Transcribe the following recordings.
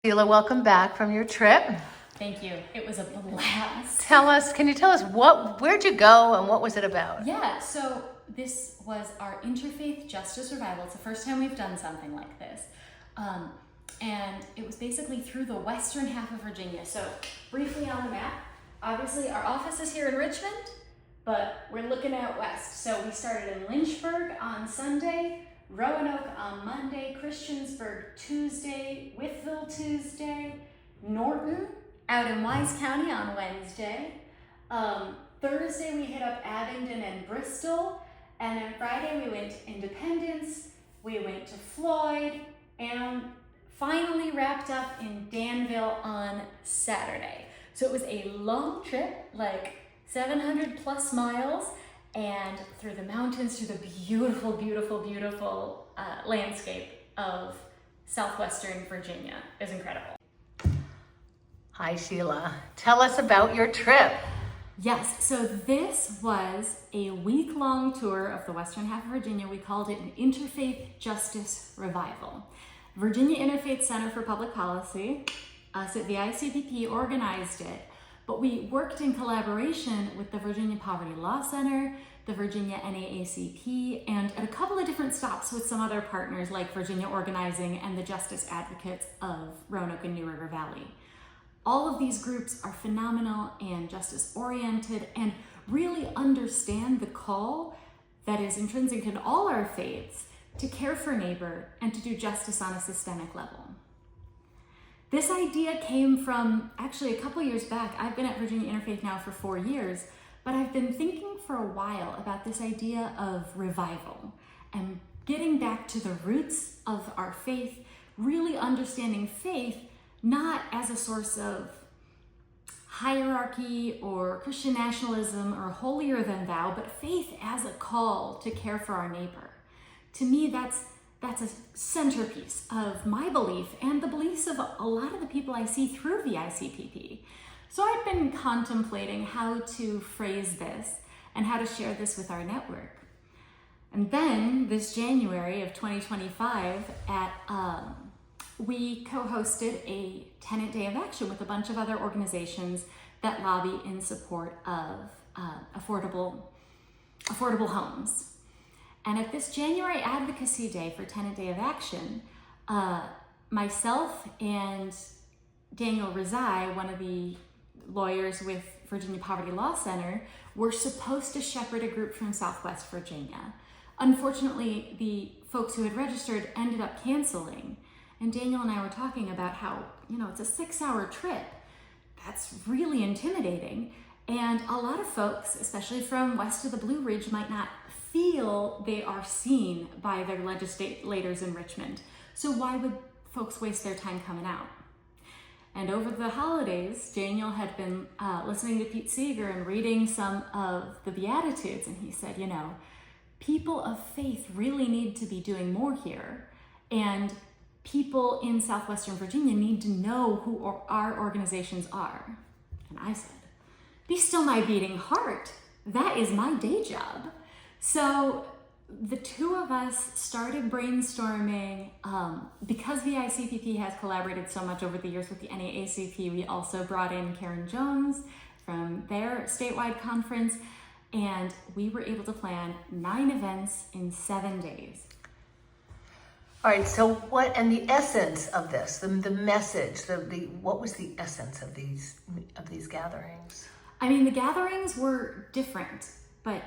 Sheila, welcome back from your trip. Thank you. It was a blast. Can you tell us where'd you go and what was it about? Yeah, so this was our Interfaith Justice Revival. It's the first time we've done something like this. And it was basically through the western half of Virginia. So briefly on the map, obviously our office is here in Richmond, but we're looking out west. So we started in Lynchburg on Sunday, Roanoke on Monday, Christiansburg Tuesday, Wytheville Tuesday, Norton out in Wise County on Wednesday. Thursday we hit up Abingdon and Bristol, and then Friday we went to Independence, we went to Floyd, and finally wrapped up in Danville on Saturday. So it was a long trip, like 700 plus miles, and through the mountains, through the beautiful, beautiful, beautiful landscape of southwestern Virginia. It was incredible. Hi, Sheila. Tell us about your trip. Yes, so this was a week-long tour of the western half of Virginia. We called it an Interfaith Justice Revival. Virginia Interfaith Center for Public Policy, us at VICPP, organized it, but we worked in collaboration with the Virginia Poverty Law Center, the Virginia NAACP, and at a couple of different stops with some other partners like Virginia Organizing and the Justice Advocates of Roanoke and New River Valley. All of these groups are phenomenal and justice-oriented and really understand the call that is intrinsic in all our faiths to care for neighbor and to do justice on a systemic level. This idea came from actually a couple years back. I've been at Virginia Interfaith now for 4 years, but I've been thinking for a while about this idea of revival and getting back to the roots of our faith, really understanding faith not as a source of hierarchy or Christian nationalism or holier than thou, but faith as a call to care for our neighbor. To me, that's a centerpiece of my belief and the beliefs of a lot of the people I see through VICPP. So I've been contemplating how to phrase this and how to share this with our network. And then this January of 2025, we co-hosted a tenant day of action with a bunch of other organizations that lobby in support of affordable homes. And at this January Advocacy Day for Tenant Day of Action, myself and Daniel Rizai, one of the lawyers with Virginia Poverty Law Center, were supposed to shepherd a group from Southwest Virginia. Unfortunately, the folks who had registered ended up canceling. And Daniel and I were talking about how, it's a 6-hour trip. That's really intimidating. And a lot of folks, especially from west of the Blue Ridge, might not feel they are seen by their legislators in Richmond. So why would folks waste their time coming out? And over the holidays, Daniel had been listening to Pete Seeger and reading some of the Beatitudes, and he said, people of faith really need to be doing more here, and people in southwestern Virginia need to know who our organizations are. And I said, be still my beating heart. That is my day job. So the two of us started brainstorming. Because the VICPP has collaborated so much over the years with the NAACP, we also brought in Karen Jones from their statewide conference, and we were able to plan 9 events in 7 days. All right, so and the essence of this, the message, what was the essence of these gatherings? I mean, the gatherings were different, but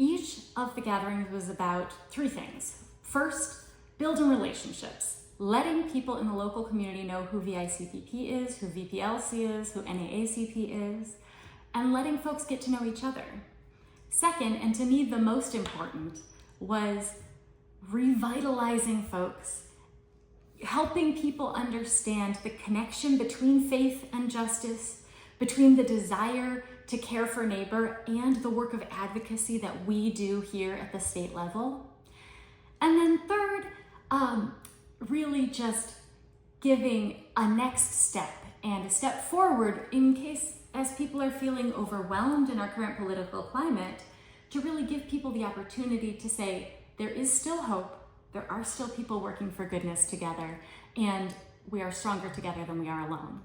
each of the gatherings was about 3 things. First, building relationships, letting people in the local community know who VICPP is, who VPLC is, who NAACP is, and letting folks get to know each other. Second, and to me the most important, was revitalizing folks, helping people understand the connection between faith and justice, between the desire to care for neighbor and the work of advocacy that we do here at the state level. And then third, really just giving a next step and a step forward in case, as people are feeling overwhelmed in our current political climate, to really give people the opportunity to say, there is still hope, there are still people working for goodness together, and we are stronger together than we are alone.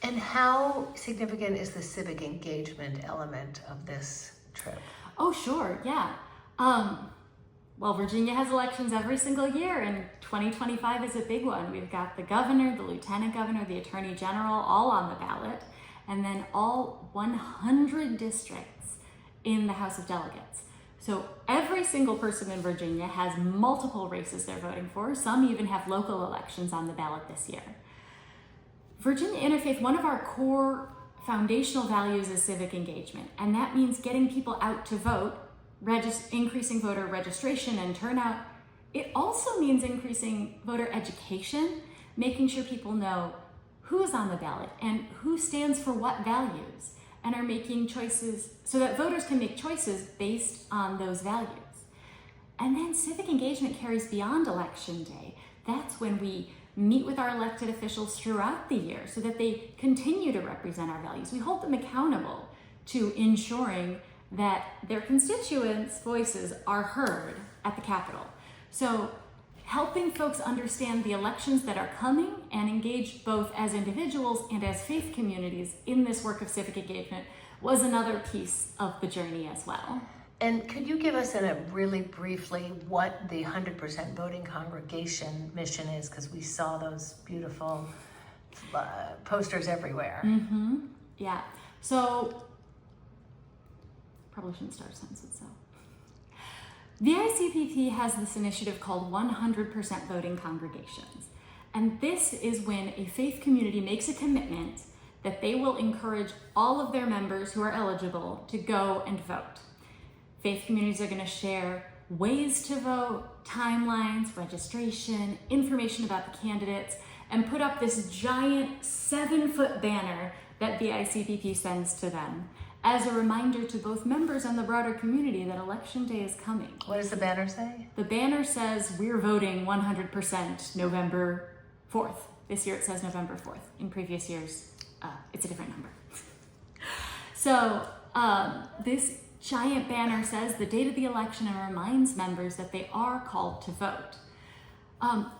And how significant is the civic engagement element of this trip? Oh, sure, yeah. Well, Virginia has elections every single year, and 2025 is a big one. We've got the governor, the lieutenant governor, the attorney general, all on the ballot, and then all 100 districts in the House of Delegates. So every single person in Virginia has multiple races they're voting for. Some even have local elections on the ballot this year. Virginia Interfaith, one of our core foundational values is civic engagement, and that means getting people out to vote, increasing voter registration and turnout. It also means increasing voter education, making sure people know who's on the ballot and who stands for what values, and are making choices so that voters can make choices based on those values. And then civic engagement carries beyond Election Day. That's when we meet with our elected officials throughout the year so that they continue to represent our values. We hold them accountable to ensuring that their constituents' voices are heard at the Capitol. So helping folks understand the elections that are coming and engage both as individuals and as faith communities in this work of civic engagement was another piece of the journey as well. And could you give us really briefly what the 100% voting congregation mission is? Because we saw those beautiful posters everywhere. Mm-hmm. Yeah. So, probably shouldn't start a sentence with so. VICPP has this initiative called 100% voting congregations. And this is when a faith community makes a commitment that they will encourage all of their members who are eligible to go and vote. Faith communities are going to share ways to vote, timelines, registration, information about the candidates, and put up this giant 7-foot banner that VICPP sends to them as a reminder to both members and the broader community that Election Day is coming. What does the banner say? The banner says we're voting 100% November 4th. This year it says November 4th. In previous years, it's a different number. So this giant banner says the date of the election and reminds members that they are called to vote.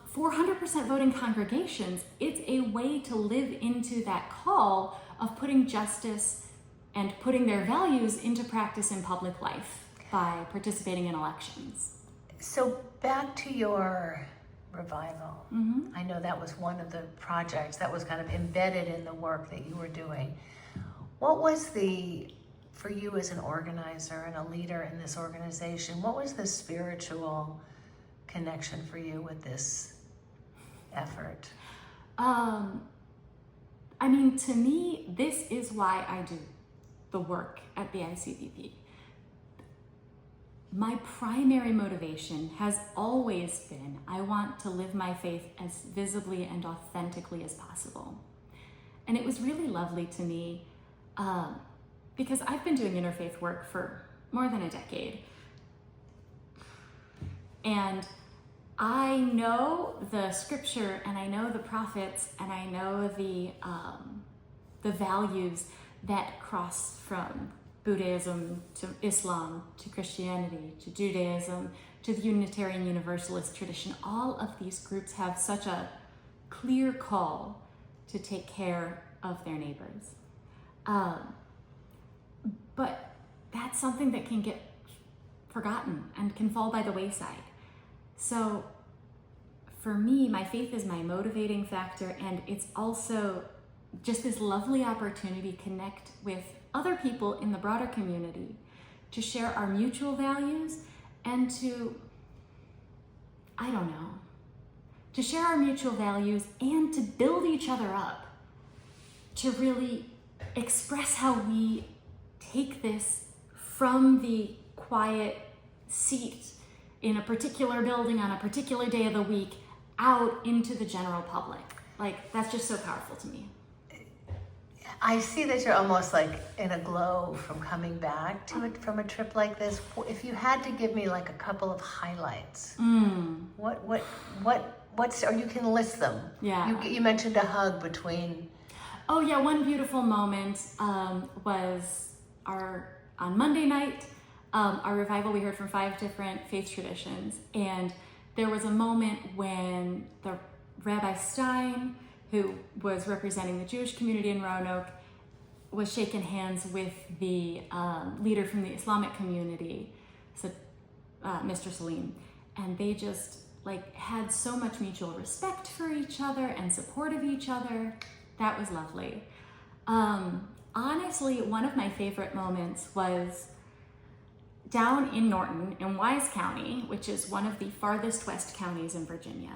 For 100% voting congregations, it's a way to live into that call of putting justice and putting their values into practice in public life by participating in elections. So back to your revival. Mm-hmm. I know that was one of the projects that was kind of embedded in the work that you were doing. What was for you as an organizer and a leader in this organization, what was the spiritual connection for you with this effort? To me, this is why I do the work at the VICPP. My primary motivation has always been, I want to live my faith as visibly and authentically as possible. And it was really lovely to me because I've been doing interfaith work for more than a decade. And I know the scripture, and I know the prophets, and I know the values that cross from Buddhism to Islam to Christianity to Judaism to the Unitarian Universalist tradition. All of these groups have such a clear call to take care of their neighbors. But that's something that can get forgotten and can fall by the wayside. So for me, my faith is my motivating factor, and it's also just this lovely opportunity to connect with other people in the broader community, to share our mutual values and to share our mutual values and to build each other up, to really express how we take this from the quiet seat in a particular building on a particular day of the week out into the general public. That's just so powerful to me. I see that you're almost like in a glow from coming back to it from a trip like this. If you had to give me a couple of highlights, what's, or you can list them. Yeah. You mentioned a hug between. Oh yeah, one beautiful moment was on Monday night, our revival. We heard from 5 different faith traditions, and there was a moment when the Rabbi Stein, who was representing the Jewish community in Roanoke, was shaking hands with the leader from the Islamic community, so, Mr. Salim, and they just like had so much mutual respect for each other and support of each other. That was lovely. Honestly, one of my favorite moments was down in Norton in Wise County, which is one of the farthest west counties in Virginia.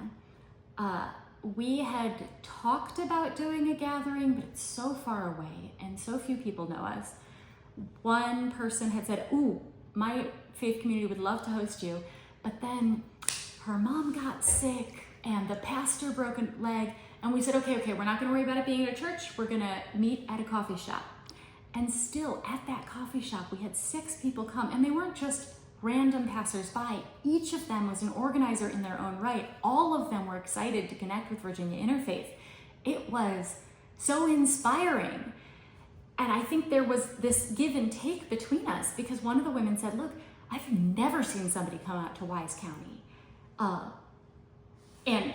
We had talked about doing a gathering, but it's so far away and so few people know us. One person had said, "Ooh, my faith community would love to host you," but then her mom got sick and the pastor broke a leg, and we said, okay, we're not gonna worry about it being at a church, we're gonna meet at a coffee shop. And still, at that coffee shop, we had 6 people come, and they weren't just random passersby. Each of them was an organizer in their own right. All of them were excited to connect with Virginia Interfaith. It was so inspiring. And I think there was this give and take between us, because one of the women said, look, I've never seen somebody come out to Wise County. And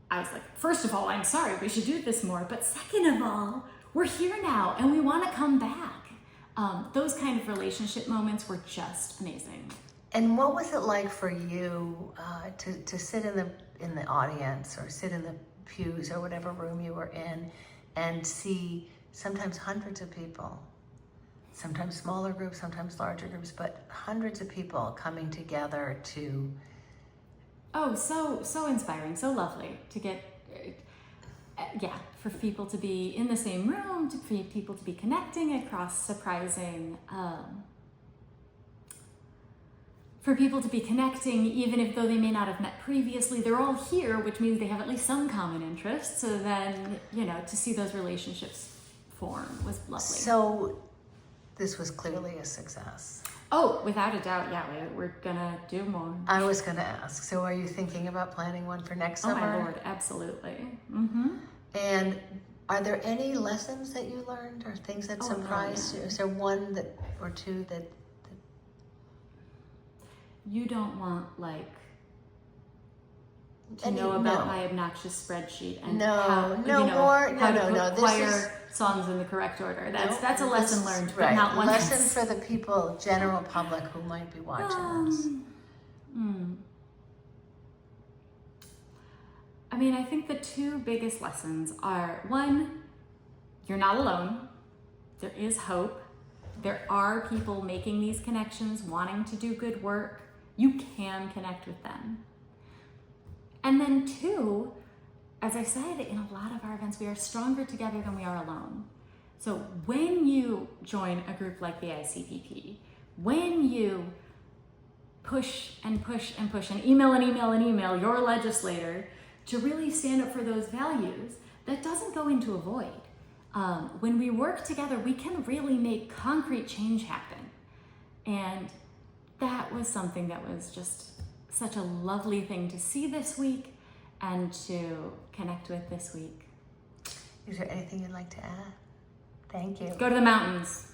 I was like, first of all, I'm sorry, we should do this more. But second of all, we're here now and we want to come back. Those kind of relationship moments were just amazing. And what was it like for you to sit in the audience or sit in the pews or whatever room you were in and see sometimes hundreds of people, sometimes smaller groups, sometimes larger groups, but hundreds of people coming together to... Oh, so inspiring, so lovely to get, for people to be in the same room, for people to be connecting across surprising, for people to be connecting even if though they may not have met previously, they're all here, which means they have at least some common interest. So then, to see those relationships form was lovely. So this was clearly a success. Oh, without a doubt, yeah, we're gonna do more. I was gonna ask, so are you thinking about planning one for next summer? Oh my Lord, absolutely. Mm-hmm. And are there any lessons that you learned or things that surprised you? Is there one that or two that you don't want to know about my obnoxious spreadsheet and how to acquire songs in the correct order. That's a lesson learned, but not one lesson for the people, general public who might be watching this. I mean, I think the 2 biggest lessons are, 1, you're not alone. There is hope. There are people making these connections, wanting to do good work. You can connect with them. And then 2, as I said, in a lot of our events, we are stronger together than we are alone. So when you join a group like the VICPP, when you push and push and push and email your legislator to really stand up for those values, that doesn't go into a void. When we work together, we can really make concrete change happen. And that was something that was just such a lovely thing to see this week and to connect with this week. Is there anything you'd like to add? Thank you. Go to the mountains.